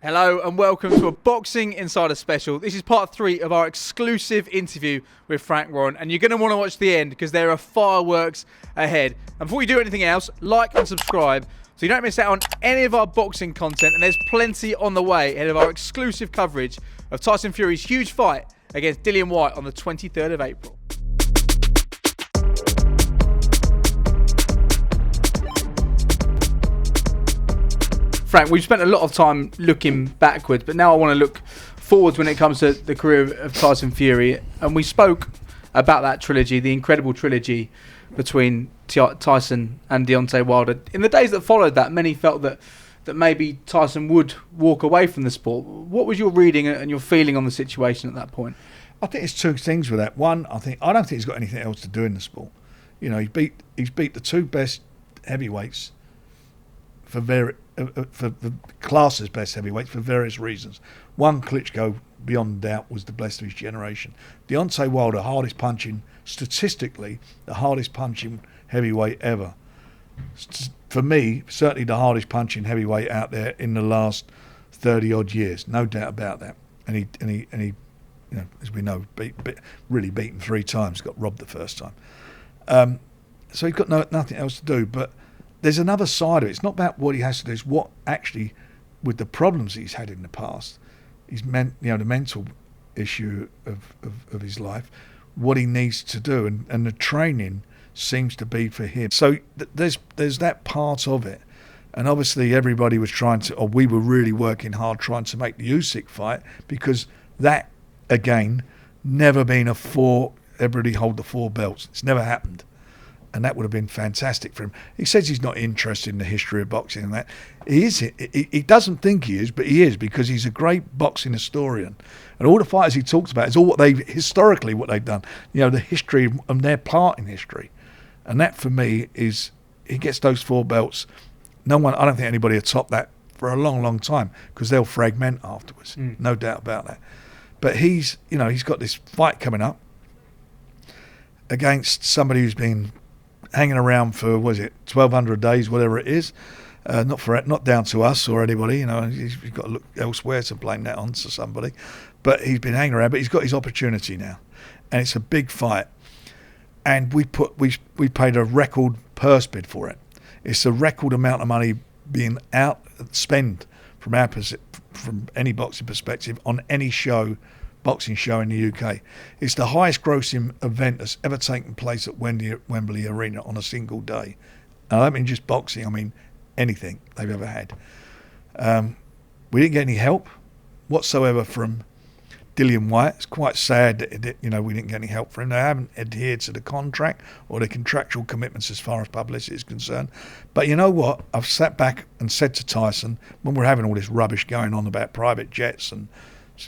Hello and welcome to a Boxing Insider special. This is part 3 of our exclusive interview with Frank Warren, and you're going to want to watch the end because there are fireworks ahead. And before you do anything else, like and subscribe so you don't miss out on any of our boxing content, and there's plenty on the way ahead of our exclusive coverage of Tyson Fury's huge fight against Dillian Whyte on the 23rd of April. Frank, we've spent a lot of time looking backwards, but now I want to look forwards when it comes to the career of Tyson Fury. And we spoke about that trilogy, the incredible trilogy between Tyson and Deontay Wilder. In the days that followed that, many felt that maybe Tyson would walk away from the sport. What was your reading and your feeling on the situation at that point? I think it's two things with that. One, I don't think he's got anything else to do in the sport. You know, he's beat the two best heavyweights for the class's best heavyweights for various reasons. One, Klitschko, beyond doubt, was the best of his generation. Deontay Wilder, statistically, the hardest punching heavyweight ever. For me, certainly the hardest punching heavyweight out there in the last 30 odd years, no doubt about that. And he, you know, as we know, really beaten 3 times, got robbed the first time. So he's got nothing else to do. But there's another side of it. It's not about what he has to do. It's what actually, with the problems he's had in the past, the mental issue of his life, what he needs to do, and the training seems to be for him. So there's that part of it, and obviously everybody was we were really working hard trying to make the Usyk fight, because that again never been everybody hold the 4 belts. It's never happened. And that would have been fantastic for him. He says he's not interested in the history of boxing and that. He is. He doesn't think he is, but he is, because he's a great boxing historian. And all the fighters he talks about is all what they've done. You know, the history and their part in history. And that for me is, he gets those 4 belts. I don't think anybody will top that for a long, long time, because they'll fragment afterwards. No doubt about that. But he's got this fight coming up against somebody who's been hanging around for, 1,200 days, whatever it is. Not down to us or anybody. You know, he's got to look elsewhere to blame that on to somebody. But he's been hanging around. But he's got his opportunity now, and it's a big fight. And we paid a record purse bid for it. It's a record amount of money being spent from any boxing perspective on any boxing show in the UK. It's the highest grossing event that's ever taken place at Wembley Arena on a single day. And I don't mean just boxing, I mean anything they've ever had. We didn't get any help whatsoever from Dillian Whyte. It's quite sad that we didn't get any help from him. They haven't adhered to the contract or the contractual commitments as far as publicity is concerned. But you know what? I've sat back and said to Tyson, when we're having all this rubbish going on about private jets and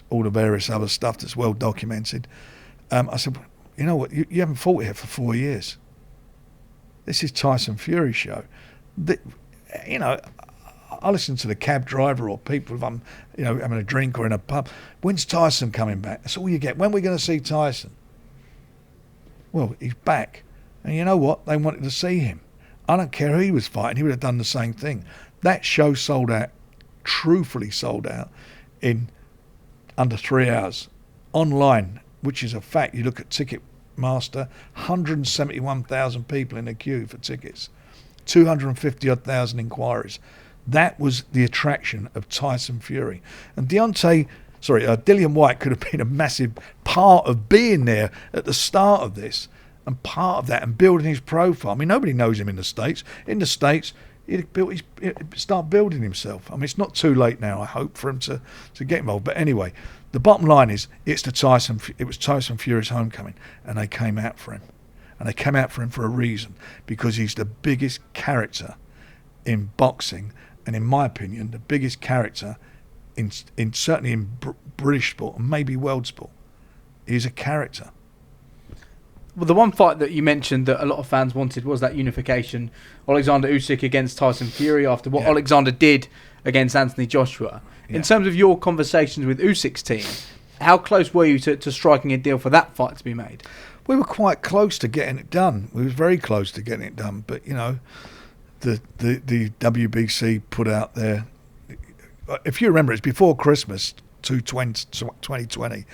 all the various other stuff that's well documented, I said, you know what, you haven't fought here for 4 years. This is Tyson Fury show. I listen to the cab driver or people if I'm having a drink or in a pub. When's Tyson coming back? That's all you get. When are we going to see Tyson? Well, he's back. And you know what? They wanted to see him. I don't care who he was fighting. He would have done the same thing. That show sold out, truthfully sold out, in under 3 hours online, which is a fact. You look at Ticketmaster, 171,000 people in the queue for tickets, 250,000 inquiries. That was the attraction of Tyson Fury. And Dillian Whyte could have been a massive part of being there at the start of this, and part of that, and building his profile. I mean, nobody knows him in the States. In the States, he'd start building himself. I mean, it's not too late now, I hope, for him to get involved. But anyway, the bottom line is, it was Tyson Fury's homecoming, and they came out for him. And they came out for him for a reason, because he's the biggest character in boxing, and in my opinion, the biggest character certainly in British sport and maybe world sport. He's a character. Well, the one fight that you mentioned that a lot of fans wanted was that unification, Alexander Usyk against Tyson Fury, after what Alexander did against Anthony Joshua. Yeah. In terms of your conversations with Usyk's team, how close were you to striking a deal for that fight to be made? We were quite close to getting it done. We were very close to getting it done. But, the WBC put out their if you remember, it's before Christmas 2020.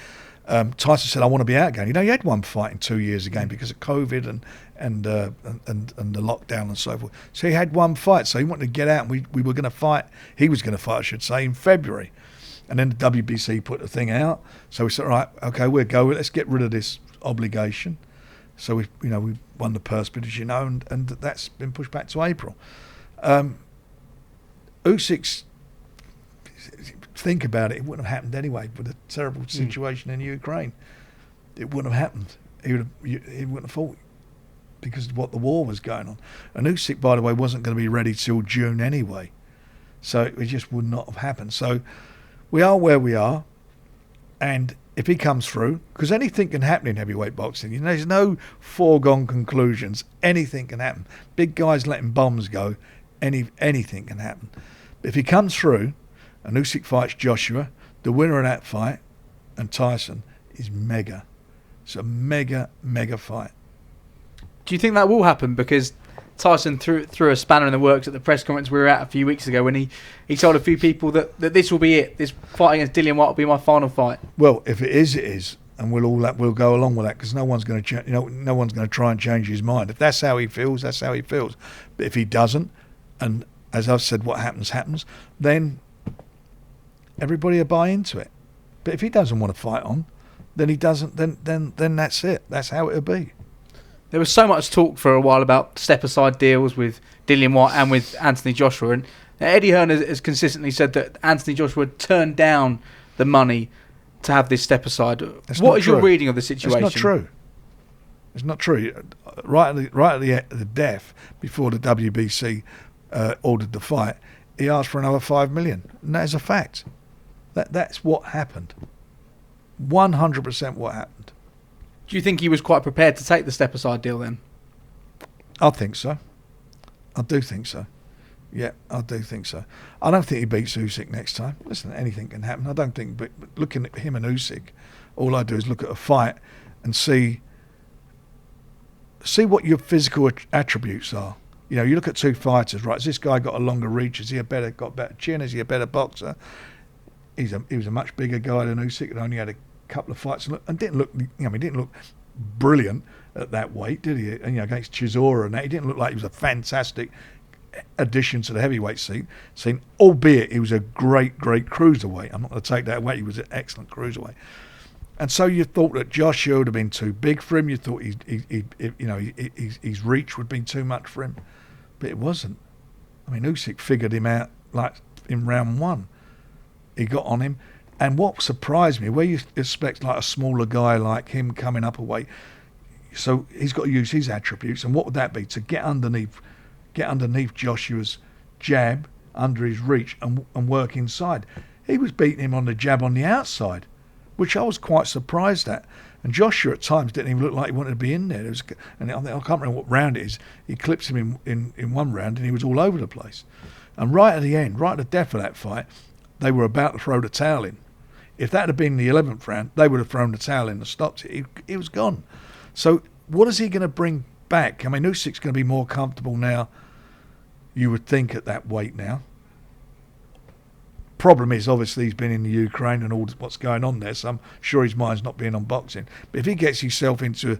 Tyson said, "I want to be out again." He had one fight in 2 years again because of COVID and the lockdown and so forth. So he had one fight. So he wanted to get out, and we were going to fight. He was going to fight, I should say, in February. And then the WBC put the thing out. So we said, right, okay, we'll go. Let's get rid of this obligation. So we won the purse bid, as you know, and that's been pushed back to April. Usyk's, think about it wouldn't have happened anyway with the terrible situation in Ukraine. It wouldn't have happened. He wouldn't have fought because of what the war was going on. And Usyk, by the way, wasn't going to be ready till June anyway. So it just would not have happened. So we are where we are, and if he comes through, because anything can happen in heavyweight boxing. There's no foregone conclusions. Anything can happen. Big guys letting bombs go. Anything can happen. But if he comes through, and Usyk fights Joshua, the winner of that fight, and Tyson, is mega. It's a mega fight. Do you think that will happen? Because Tyson threw a spanner in the works at the press conference we were at a few weeks ago when he told a few people that this will be it. This fight against Dillian Whyte will be my final fight. Well, if it is, it is, and we'll go along with that because no one's going to no one's going to try and change his mind. If that's how he feels, that's how he feels. But if he doesn't, and as I've said, what happens, then everybody will buy into it. But if he doesn't want to fight on, then he doesn't. Then that's it. That's how it'll be. There was so much talk for a while about step-aside deals with Dillian Whyte and with Anthony Joshua, and Eddie Hearn has consistently said that Anthony Joshua turned down the money to have this step-aside. What is your reading of the situation? It's not true. It's not true. Right at the death, before the WBC ordered the fight, he asked for another $5 million, and that is a fact. That's what happened. 100% what happened. Do you think he was quite prepared to take the step-aside deal then? I think so. I do think so. Yeah, I do think so. I don't think he beats Usyk next time. Listen, anything can happen. I don't think, but looking at him and Usyk, all I do is look at a fight and see what your physical attributes are. You look at two fighters, right? Has this guy got a longer reach? Has he got a better chin? Is he a better boxer? He was a much bigger guy than Usyk, and only had a couple of fights and didn't look. He didn't look brilliant at that weight, did he? And against Chisora and that, he didn't look like he was a fantastic addition to the heavyweight scene. Albeit he was a great cruiserweight. I'm not going to take that away. He was an excellent cruiserweight. And so you thought that Joshua would have been too big for him. You thought his reach would have been too much for him, but it wasn't. Usyk figured him out like in round one. He got on him. And what surprised me, where you expect like a smaller guy like him coming up a weight, so he's got to use his attributes. And what would that be? To get underneath Joshua's jab, under his reach, and work inside. He was beating him on the jab on the outside, which I was quite surprised at. And Joshua at times didn't even look like he wanted to be in there. I can't remember what round it is. He clips him in one round, and he was all over the place. And right at the end, right at the death of that fight, they were about to throw the towel in. If that had been the 11th round, they would have thrown the towel in and stopped it. He was gone. So what is he going to bring back? Usyk's going to be more comfortable now, you would think, at that weight now. Problem is, obviously, he's been in the Ukraine and all what's going on there, so I'm sure his mind's not being on boxing. But if he gets himself into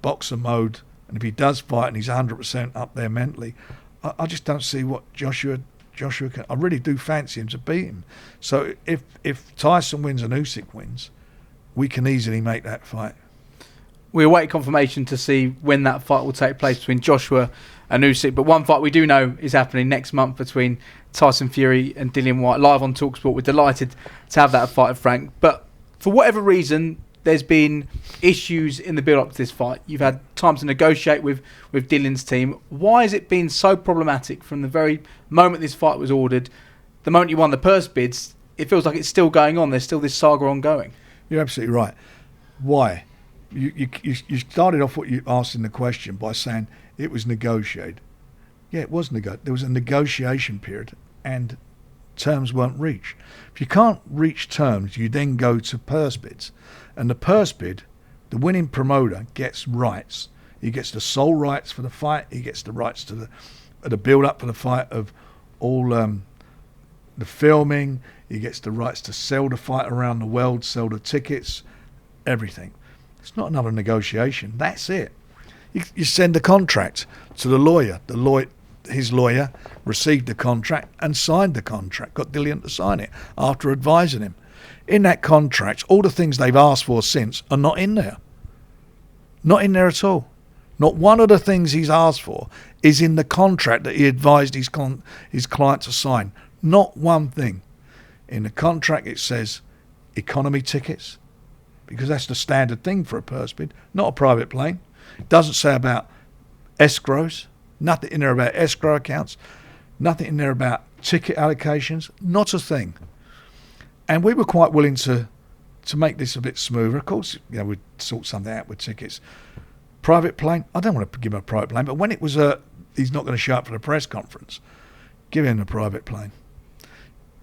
boxer mode, and if he does fight and he's 100% up there mentally, I just don't see what Joshua can. I really do fancy him to beat him. So if Tyson wins and Usyk wins, we can easily make that fight. We await confirmation to see when that fight will take place between Joshua and Usyk. But one fight we do know is happening next month between Tyson Fury and Dillian Whyte, live on talkSPORT. We're delighted to have that fight, Frank. But for whatever reason, there's been issues in the build-up to this fight. You've had time to negotiate with Dillian's team. Why has it been so problematic from the very moment this fight was ordered, the moment you won the purse bids? It feels like it's still going on. There's still this saga ongoing. You're absolutely right. Why? You started off what you asked in the question by saying it was negotiated. Yeah, it was negotiated. There was a negotiation period and terms weren't reached. If you can't reach terms, you then go to purse bids. And the purse bid, the winning promoter gets rights. He gets the sole rights for the fight. He gets the rights to the build-up for the fight of all the filming, he gets the rights to sell the fight around the world, sell the tickets, everything. It's not another negotiation. That's it. You send the contract to the lawyer. His lawyer received the contract and signed the contract, got Dillian to sign it after advising him. In that contract, all the things they've asked for since are not in there. Not in there at all. Not one of the things he's asked for is in the contract that he advised his client to sign. Not one thing. In the contract it says economy tickets, because that's the standard thing for a purse bid, not a private plane. It doesn't say about escrows, nothing in there about escrow accounts, nothing in there about ticket allocations, not a thing. And we were quite willing to make this a bit smoother. Of course, we'd sort something out with tickets. Private plane, I don't want to give him a private plane, but when it was he's not going to show up for the press conference, give him a private plane.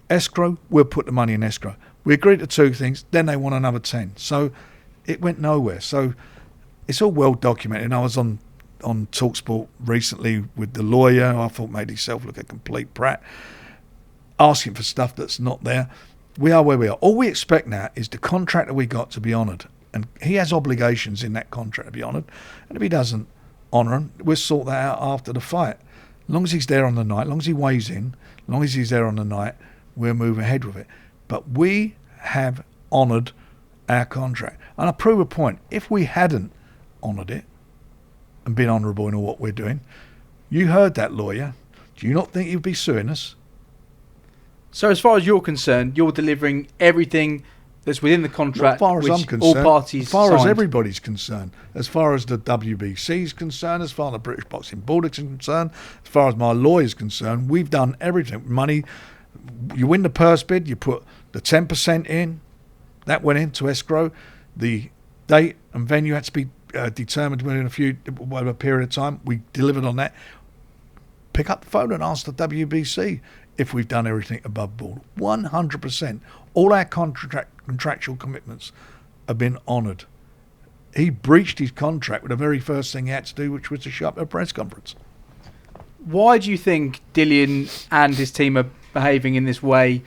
Escrow, we'll put the money in escrow. We agreed to 2 things, then they want another 10. So it went nowhere. So it's all well documented. And I was on talkSPORT recently with the lawyer. I thought made himself look a complete brat, asking for stuff that's not there. We are where we are. All we expect now is the contract that we got to be honoured. And he has obligations in that contract to be honoured. And if he doesn't honour them, we'll sort that out after the fight. As long as he's there on the night, as long as he weighs in, as long as he's there on the night, we'll move ahead with it. But we have honoured our contract. And I prove a point. If we hadn't honoured it and been honourable in all what we're doing, you heard that lawyer. Do you not think he'd be suing us? So as far as you're concerned, you're delivering everything that's within the contract, as far as I'm concerned, all parties as far signed. as everybody's concerned, as far as the WBC is concerned, as far as the British Boxing Board is concerned, as far as my lawyer's concerned, we've done everything. Money, you win the purse bid, you put the 10% in, that went into escrow. The date and venue had to be determined within a period of time. We delivered on that. Pick up the phone and ask the WBC if we've done everything above board. 100%. All our contractual commitments have been honoured. He breached his contract with the very first thing he had to do, which was to show up at a press conference. Why do you think Dillian and his team are behaving in this way?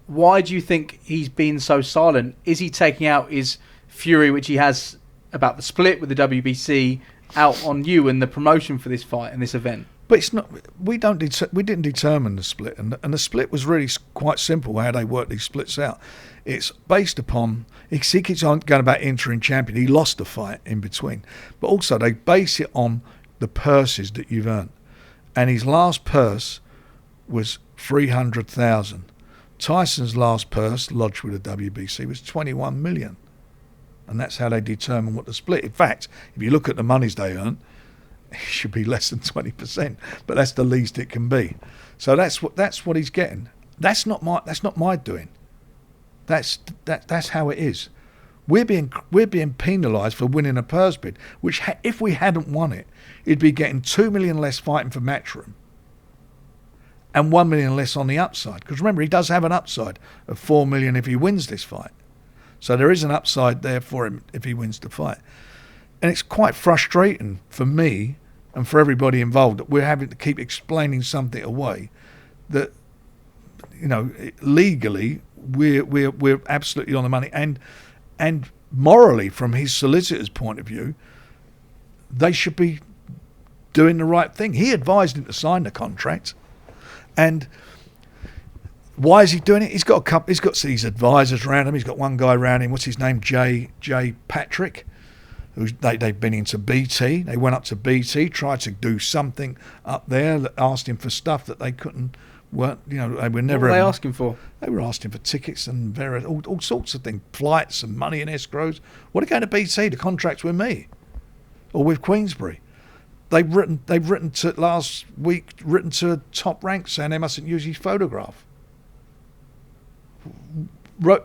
Why do you think he's been so silent? Is he taking out his fury, which he has about the split with the WBC, out on you and the promotion for this fight and this event? But it's not. We didn't determine the split, and the split was really quite simple. How they work these splits out, it's based upon. He keeps on going about interim champion. He lost the fight in between, but also they base it on the purses that you've earned. And his last purse was 300,000. Tyson's last purse lodged with the WBC was 21 million, and that's how they determine what the split. In fact, if you look at the monies they earned, it should be less than 20%, but that's the least it can be. So that's what he's getting. That's not my doing. That's how it is. We're being penalised for winning a purse bid, which if we hadn't won it, it'd be getting 2 million less fighting for Matchroom, and 1 million less on the upside. Because remember, he does have an upside of 4 million if he wins this fight. So there is an upside there for him if he wins the fight. And it's quite frustrating for me and for everybody involved that we're having to keep explaining something away that, legally we're absolutely on the money, and morally, from his solicitor's point of view, they should be doing the right thing. He advised him to sign the contract, and why is he doing it? He's got these advisors around him. He's got one guy around him. What's his name? Jay Patrick. They've been into BT. They went up to BT, tried to do something up there, that asked him for stuff that they weren't, they were never. What were they asking for? They were asking for tickets and all sorts of things, flights and money and escrows. What are going to BT? The contract's with me, or with Queensbury. They've written to last week to Top Rank saying they mustn't use his photograph.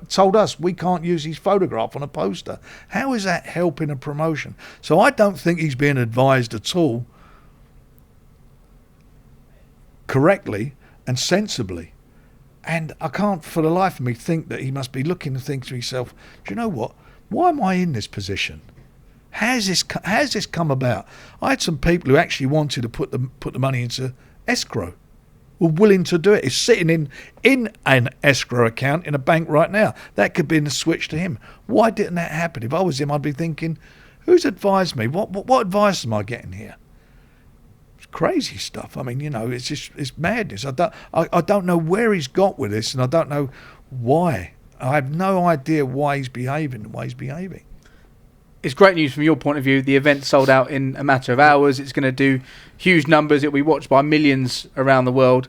Told us we can't use his photograph on a poster. How is that helping a promotion? So I don't think he's being advised at all correctly and sensibly. And I can't for the life of me think that he must be looking and think to himself, do you know what? Why am I in this position? How's this come about? I had some people who actually wanted to put the money into escrow. were willing to do it. It's sitting in an escrow account in a bank right now. That could be in the switch to him. Why didn't that happen? If I was him, I'd be thinking, who's advised me? What advice am I getting here? It's crazy stuff. I mean, it's madness. I don't know where he's got with this, and I don't know why. I have no idea why he's behaving the way he's behaving. It's great news from your point of view. The event sold out in a matter of hours. It's going to do huge numbers. It'll be watched by millions around the world.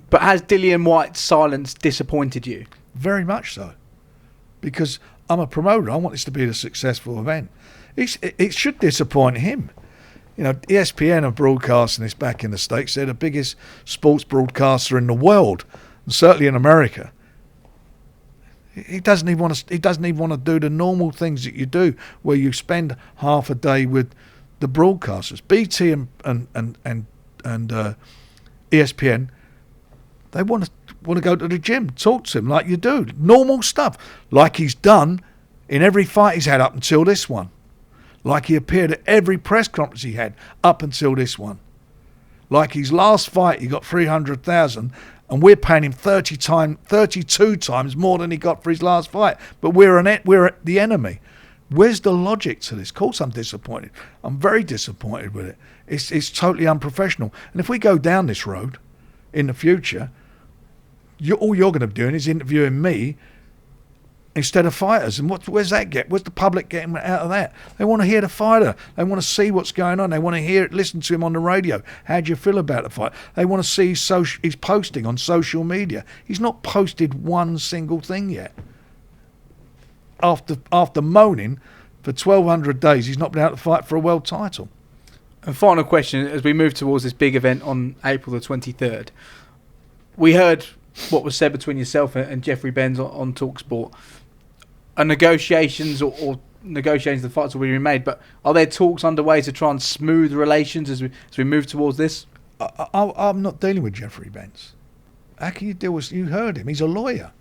But has Dillian Whyte's silence disappointed you? Very much so. Because I'm a promoter. I want this to be a successful event. It should disappoint him. ESPN are broadcasting this back in the States. They're the biggest sports broadcaster in the world, and certainly in America. He doesn't even want to do the normal things that you do, where you spend half a day with the broadcasters. BT and ESPN, they want to go to the gym, talk to him like you do, normal stuff, like he's done in every fight he's had up until this one, like he appeared at every press conference he had up until this one, like his last fight he got 300,000. And we're paying him 32 times more than he got for his last fight. But we're the enemy. Where's the logic to this? Of course I'm disappointed. I'm very disappointed with it. It's totally unprofessional. And if we go down this road in the future, all you're going to be doing is interviewing me instead of fighters. And where's that get? Where's the public getting out of that? They want to hear the fighter. They want to see what's going on. They want to listen to him on the radio. How do you feel about the fight? They want to see his posting on social media. He's not posted one single thing yet. After moaning for 1,200 days, he's not been able to fight for a world title. And final question, as we move towards this big event on April the 23rd, we heard what was said between yourself and Jeffrey Benz on talkSPORT. Are negotiations or negotiations, the fights will be remade, but are there talks underway to try and smooth relations as we move towards this? I'm not dealing with Jeffrey Benz. How can you deal with? You heard him. He's a lawyer.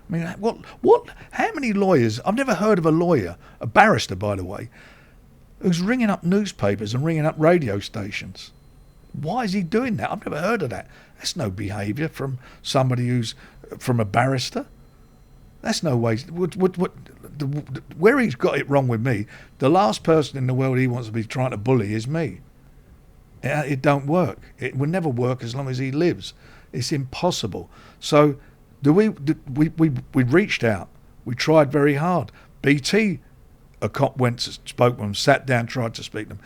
I mean, what? How many lawyers? I've never heard of a lawyer, a barrister, by the way, who's ringing up newspapers and ringing up radio stations. Why is he doing that? I've never heard of that. That's no behaviour from somebody who's from a barrister. That's no way. Where he's got it wrong with me, the last person in the world he wants to be trying to bully is me. It don't work. It will never work as long as he lives. It's impossible. So we reached out. We tried very hard. BT, a cop went to spoke to them, sat down, tried to speak to them.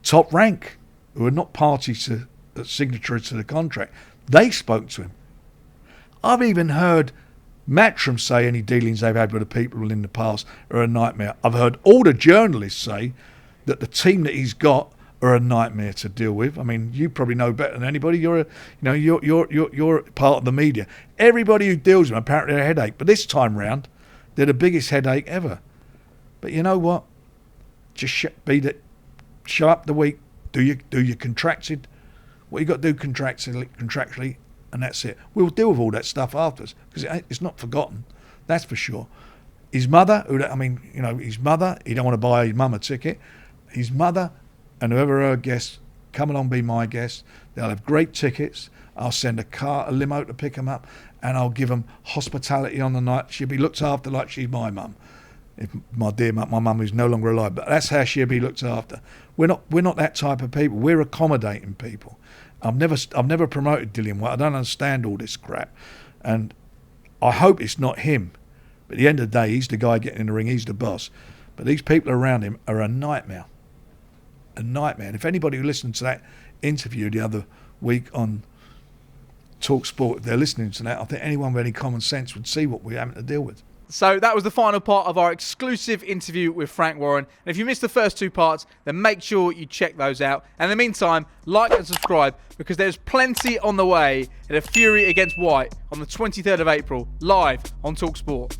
Top Rank, who are not parties to signatories to the contract, they spoke to him. I've even heard Matchroom say any dealings they've had with the people in the past are a nightmare. I've heard all the journalists say that the team that he's got are a nightmare to deal with. I mean, you probably know better than anybody. You're part of the media. Everybody who deals with them apparently a headache. But this time round, they're the biggest headache ever. But you know what? Just show up the week. Do your contracted. What you got to do contractually, and that's it. We'll deal with all that stuff afterwards because it's not forgotten. That's for sure. His mother, his mother. He don't want to buy his mum a ticket. His mother and whoever her guests come along, be my guests. They'll have great tickets. I'll send a limo to pick them up, and I'll give them hospitality on the night. She'll be looked after like she's my mum. If my dear mum, my mum who's no longer alive, but that's how she'll be looked after. We're not that type of people. We're accommodating people. I've never promoted Dillian Whyte. I don't understand all this crap, and I hope it's not him. But at the end of the day, he's the guy getting in the ring. He's the boss. But these people around him are a nightmare. A nightmare. And if anybody who listened to that interview the other week on talkSPORT, if they're listening to that, I think anyone with any common sense would see what we're having to deal with. So that was the final part of our exclusive interview with Frank Warren. And if you missed the first two parts, then make sure you check those out. And in the meantime, like and subscribe because there's plenty on the way in a Fury against Whyte on the 23rd of April, live on talkSPORT.